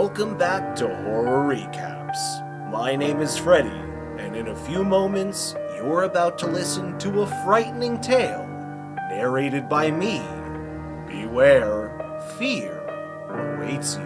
Welcome back to Horror Recaps. My name is Freddy, and in a few moments, you're about to listen to a frightening tale narrated by me. Beware, fear awaits you.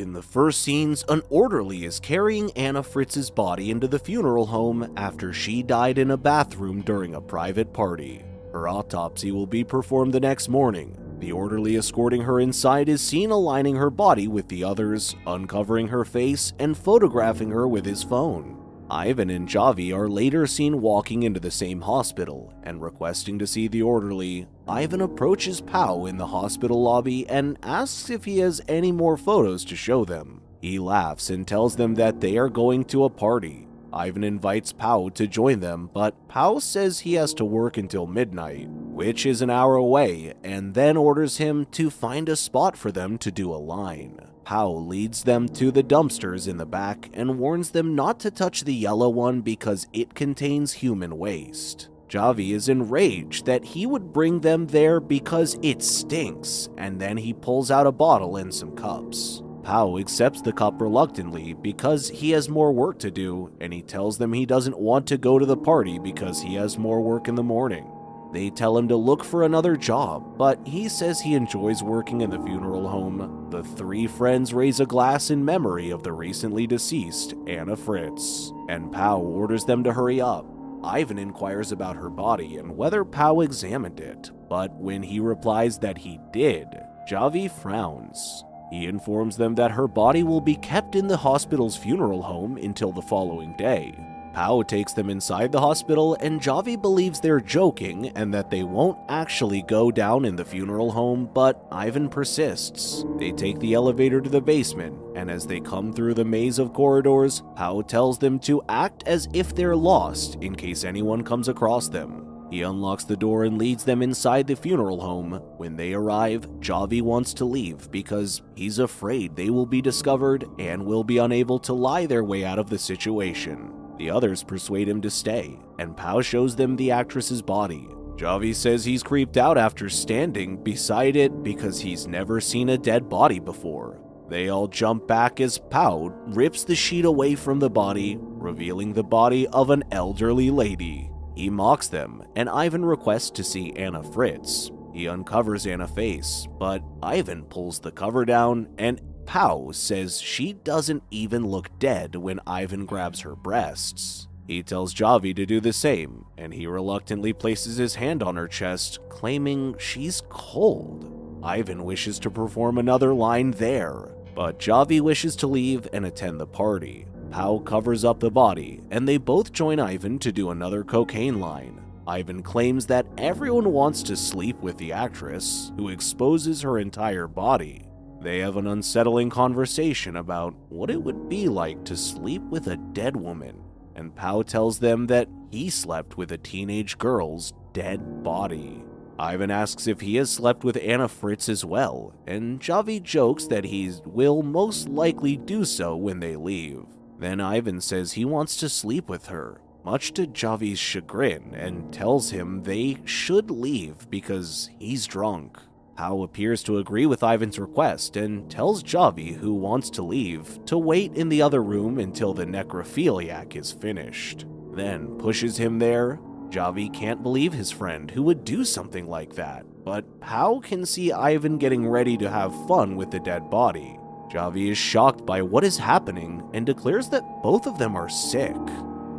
In the first scenes, an orderly is carrying Anna Fritz's body into the funeral home after she died in a bathroom during a private party. Her autopsy will be performed the next morning. The orderly escorting her inside is seen aligning her body with the others, uncovering her face, and photographing her with his phone. Ivan and Javi are later seen walking into the same hospital, and requesting to see the orderly. Ivan approaches Pao in the hospital lobby and asks if he has any more photos to show them. He laughs and tells them that they are going to a party. Ivan invites Pao to join them, but Pao says he has to work until midnight, which is an hour away, and then orders him to find a spot for them to do a line. Pao leads them to the dumpsters in the back and warns them not to touch the yellow one because it contains human waste. Javi is enraged that he would bring them there because it stinks, and then he pulls out a bottle and some cups. Pao accepts the cup reluctantly because he has more work to do, and he tells them he doesn't want to go to the party because he has more work in the morning. They tell him to look for another job, but he says he enjoys working in the funeral home. The three friends raise a glass in memory of the recently deceased Anna Fritz, and Pao orders them to hurry up. Ivan inquires about her body and whether Pao examined it, but when he replies that he did, Javi frowns. He informs them that her body will be kept in the hospital's funeral home until the following day. Pao takes them inside the hospital, and Javi believes they're joking and that they won't actually go down in the funeral home, but Ivan persists. They take the elevator to the basement, and as they come through the maze of corridors, Pao tells them to act as if they're lost in case anyone comes across them. He unlocks the door and leads them inside the funeral home. When they arrive, Javi wants to leave because he's afraid they will be discovered and will be unable to lie their way out of the situation. The others persuade him to stay, and Pao shows them the actress's body. Javi says he's creeped out after standing beside it because he's never seen a dead body before. They all jump back as Pao rips the sheet away from the body, revealing the body of an elderly lady. He mocks them, and Ivan requests to see Anna Fritz. He uncovers Anna's face, but Ivan pulls the cover down, and Pao says she doesn't even look dead when Ivan grabs her breasts. He tells Javi to do the same, and he reluctantly places his hand on her chest, claiming she's cold. Ivan wishes to perform another line there, but Javi wishes to leave and attend the party. Pao covers up the body, and they both join Ivan to do another cocaine line. Ivan claims that everyone wants to sleep with the actress, who exposes her entire body. They have an unsettling conversation about what it would be like to sleep with a dead woman, and Pao tells them that he slept with a teenage girl's dead body. Ivan asks if he has slept with Anna Fritz as well, and Javi jokes that he will most likely do so when they leave. Then Ivan says he wants to sleep with her, much to Javi's chagrin, and tells him they should leave because he's drunk. Pao appears to agree with Ivan's request and tells Javi, who wants to leave, to wait in the other room until the necrophiliac is finished, then pushes him there. Javi can't believe his friend who would do something like that, but Pao can see Ivan getting ready to have fun with the dead body. Javi is shocked by what is happening and declares that both of them are sick.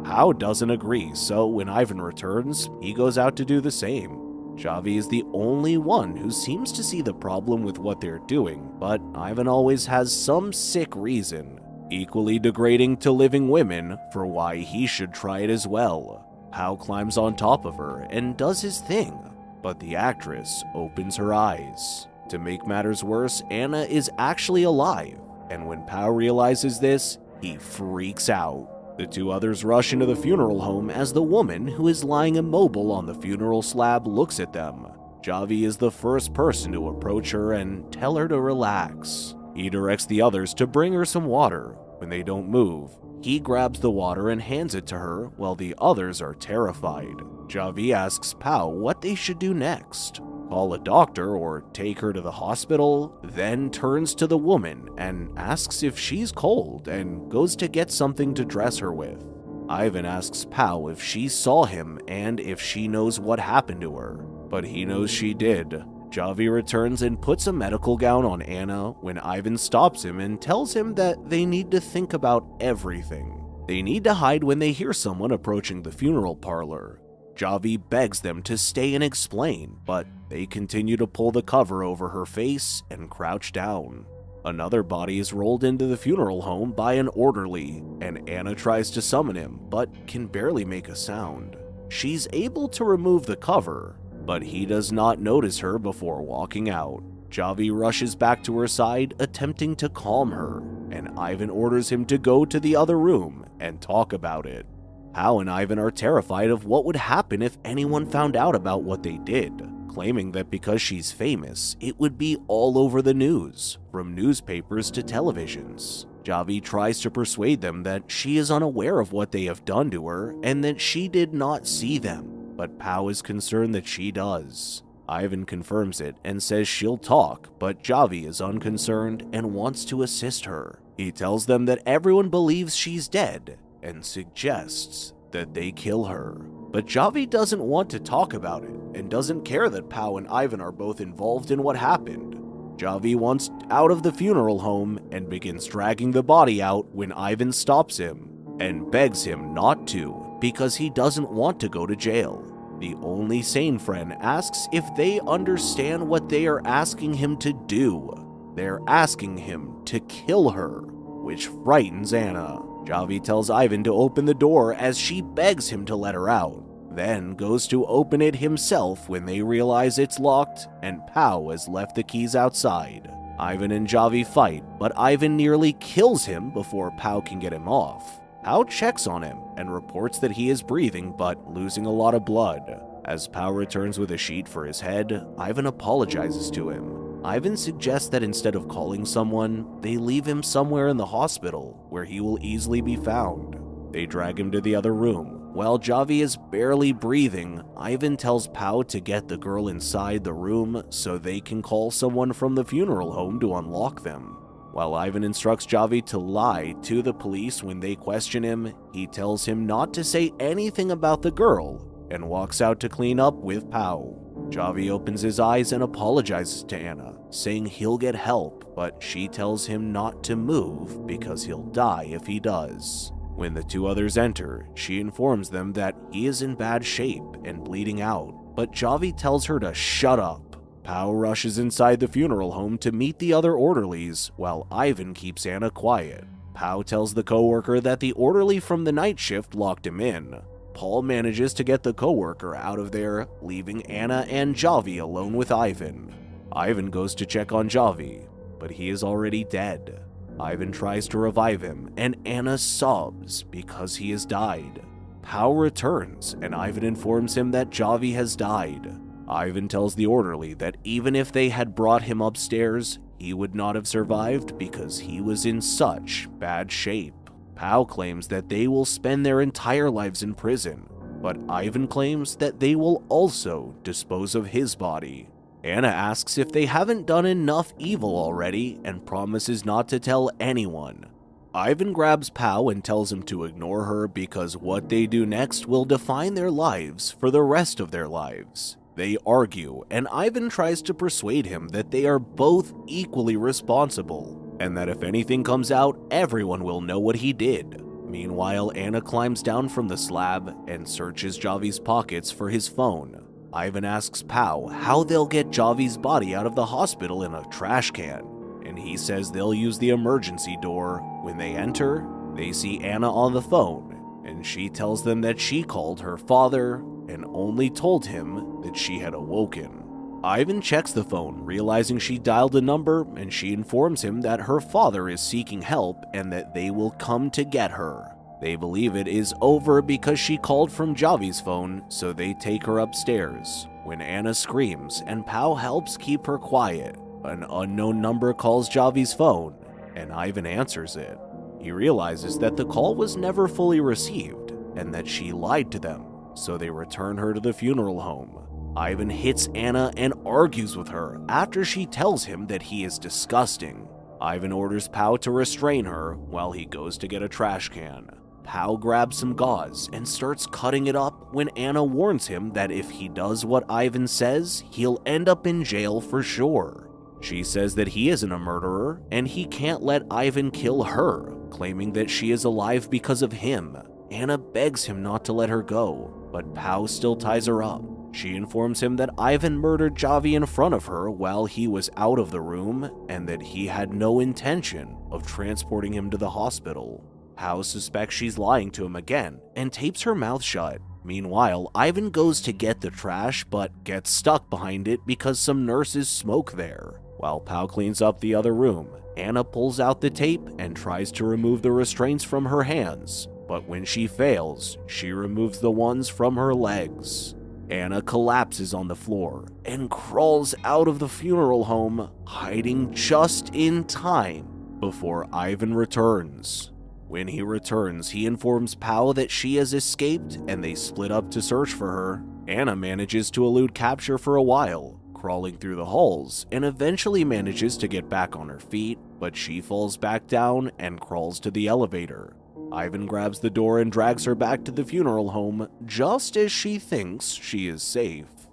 Pao doesn't agree, so when Ivan returns, he goes out to do the same. Javi is the only one who seems to see the problem with what they're doing, but Ivan always has some sick reason, equally degrading to living women, for why he should try it as well. Pao climbs on top of her and does his thing, but the actress opens her eyes. To make matters worse, Anna is actually alive, and when Pao realizes this, he freaks out. The two others rush into the funeral home as the woman, who is lying immobile on the funeral slab, looks at them. Javi is the first person to approach her and tell her to relax. He directs the others to bring her some water. When they don't move, He grabs the water and hands it to her while the others are terrified. Javi asks Pao what they should do next. Call a doctor or take her to the hospital, then turns to the woman and asks if she's cold and goes to get something to dress her with. Ivan asks Pao if she saw him and if she knows what happened to her, but he knows she did. Javi returns and puts a medical gown on Anna when Ivan stops him and tells him that they need to think about everything. They need to hide when they hear someone approaching the funeral parlor. Javi begs them to stay and explain, but they continue to pull the cover over her face and crouch down. Another body is rolled into the funeral home by an orderly, and Anna tries to summon him, but can barely make a sound. She's able to remove the cover, but he does not notice her before walking out. Javi rushes back to her side, attempting to calm her, and Ivan orders him to go to the other room and talk about it. Pao and Ivan are terrified of what would happen if anyone found out about what they did, claiming that because she's famous, it would be all over the news, from newspapers to televisions. Javi tries to persuade them that she is unaware of what they have done to her and that she did not see them, but Pao is concerned that she does. Ivan confirms it and says she'll talk, but Javi is unconcerned and wants to assist her. He tells them that everyone believes she's dead and suggests that they kill her. But Javi doesn't want to talk about it and doesn't care that Pao and Ivan are both involved in what happened. Javi wants out of the funeral home and begins dragging the body out when Ivan stops him and begs him not to because he doesn't want to go to jail. The only sane friend asks if they understand what they are asking him to do. They're asking him to kill her, which frightens Anna. Javi tells Ivan to open the door as she begs him to let her out, then goes to open it himself when they realize it's locked and Pao has left the keys outside. Ivan and Javi fight, but Ivan nearly kills him before Pao can get him off. Pao checks on him and reports that he is breathing but losing a lot of blood. As Pao returns with a sheet for his head, Ivan apologizes to him. Ivan suggests that instead of calling someone, they leave him somewhere in the hospital where he will easily be found. They drag him to the other room. While Javi is barely breathing, Ivan tells Pao to get the girl inside the room so they can call someone from the funeral home to unlock them. While Ivan instructs Javi to lie to the police when they question him, he tells him not to say anything about the girl and walks out to clean up with Pao. Javi opens his eyes and apologizes to Anna, saying he'll get help, but she tells him not to move because he'll die if he does. When the two others enter, she informs them that he is in bad shape and bleeding out, but Javi tells her to shut up. Pao rushes inside the funeral home to meet the other orderlies, while Ivan keeps Anna quiet. Pao tells the coworker that the orderly from the night shift locked him in. Paul manages to get the coworker out of there, leaving Anna and Javi alone with Ivan. Ivan goes to check on Javi, but he is already dead. Ivan tries to revive him, and Anna sobs because he has died. Pao returns, and Ivan informs him that Javi has died. Ivan tells the orderly that even if they had brought him upstairs, he would not have survived because he was in such bad shape. Pao claims that they will spend their entire lives in prison, but Ivan claims that they will also dispose of his body. Anna asks if they haven't done enough evil already and promises not to tell anyone. Ivan grabs Pao and tells him to ignore her because what they do next will define their lives for the rest of their lives. They argue, and Ivan tries to persuade him that they are both equally responsible, and that if anything comes out, everyone will know what he did. Meanwhile, Anna climbs down from the slab and searches Javi's pockets for his phone. Ivan asks Pao how they'll get Javi's body out of the hospital in a trash can, and he says they'll use the emergency door. When they enter, they see Anna on the phone, and she tells them that she called her father and only told him that she had awoken. Ivan checks the phone, realizing she dialed a number, and she informs him that her father is seeking help and that they will come to get her. They believe it is over because she called from Javi's phone, so they take her upstairs. When Anna screams and Pao helps keep her quiet, an unknown number calls Javi's phone, and Ivan answers it. He realizes that the call was never fully received and that she lied to them, so they return her to the funeral home. Ivan hits Anna and argues with her after she tells him that he is disgusting. Ivan orders Pao to restrain her while he goes to get a trash can. Pao grabs some gauze and starts cutting it up when Anna warns him that if he does what Ivan says, he'll end up in jail for sure. She says that he isn't a murderer and he can't let Ivan kill her, claiming that she is alive because of him. Anna begs him not to let her go, but Pao still ties her up. She informs him that Ivan murdered Javi in front of her while he was out of the room and that he had no intention of transporting him to the hospital. Pao suspects she's lying to him again and tapes her mouth shut. Meanwhile, Ivan goes to get the trash but gets stuck behind it because some nurses smoke there. While Pao cleans up the other room, Anna pulls out the tape and tries to remove the restraints from her hands, but when she fails, she removes the ones from her legs. Anna collapses on the floor and crawls out of the funeral home, hiding just in time before Ivan returns. When he returns, he informs Pao that she has escaped and they split up to search for her. Anna manages to elude capture for a while, crawling through the halls, and eventually manages to get back on her feet, but she falls back down and crawls to the elevator. Ivan grabs the door and drags her back to the funeral home just as she thinks she is safe.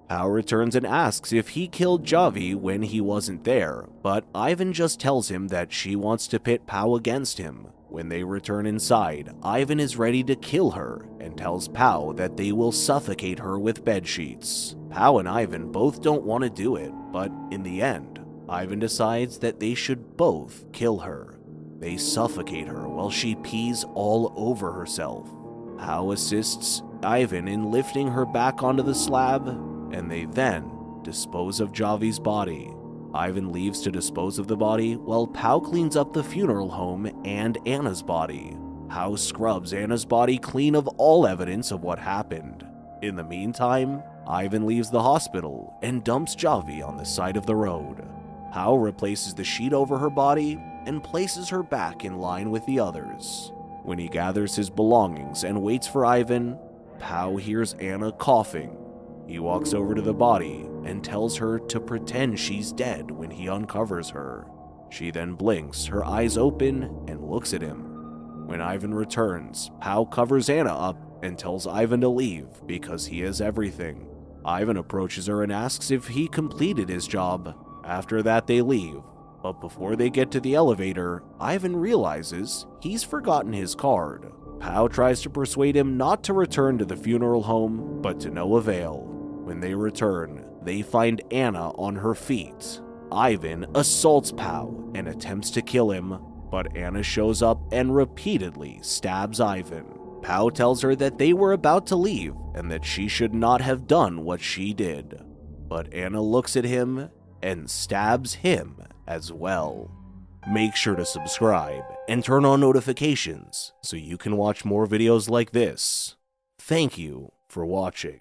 Pao returns and asks if he killed Javi when he wasn't there, but Ivan just tells him that she wants to pit Pao against him. When they return inside, Ivan is ready to kill her and tells Pao that they will suffocate her with bedsheets. Pao and Ivan both don't want to do it, but in the end, Ivan decides that they should both kill her. They suffocate her while she pees all over herself. Pao assists Ivan in lifting her back onto the slab, and they then dispose of Javi's body. Ivan leaves to dispose of the body while Pao cleans up the funeral home and Anna's body. Pao scrubs Anna's body clean of all evidence of what happened. In the meantime, Ivan leaves the hospital and dumps Javi on the side of the road. Pao replaces the sheet over her body and places her back in line with the others. When he gathers his belongings and waits for Ivan, Pao hears Anna coughing. He walks over to the body and tells her to pretend she's dead when he uncovers her. She then blinks, her eyes open, and looks at him. When Ivan returns, Pao covers Anna up and tells Ivan to leave because he has everything. Ivan approaches her and asks if he completed his job. After that, they leave. But before they get to the elevator, Ivan realizes he's forgotten his card. Pao tries to persuade him not to return to the funeral home, but to no avail. When they return, they find Anna on her feet. Ivan assaults Pao and attempts to kill him, but Anna shows up and repeatedly stabs Ivan. Pao tells her that they were about to leave and that she should not have done what she did. But Anna looks at him and stabs him as well. Make sure to subscribe and turn on notifications so you can watch more videos like this. Thank you for watching.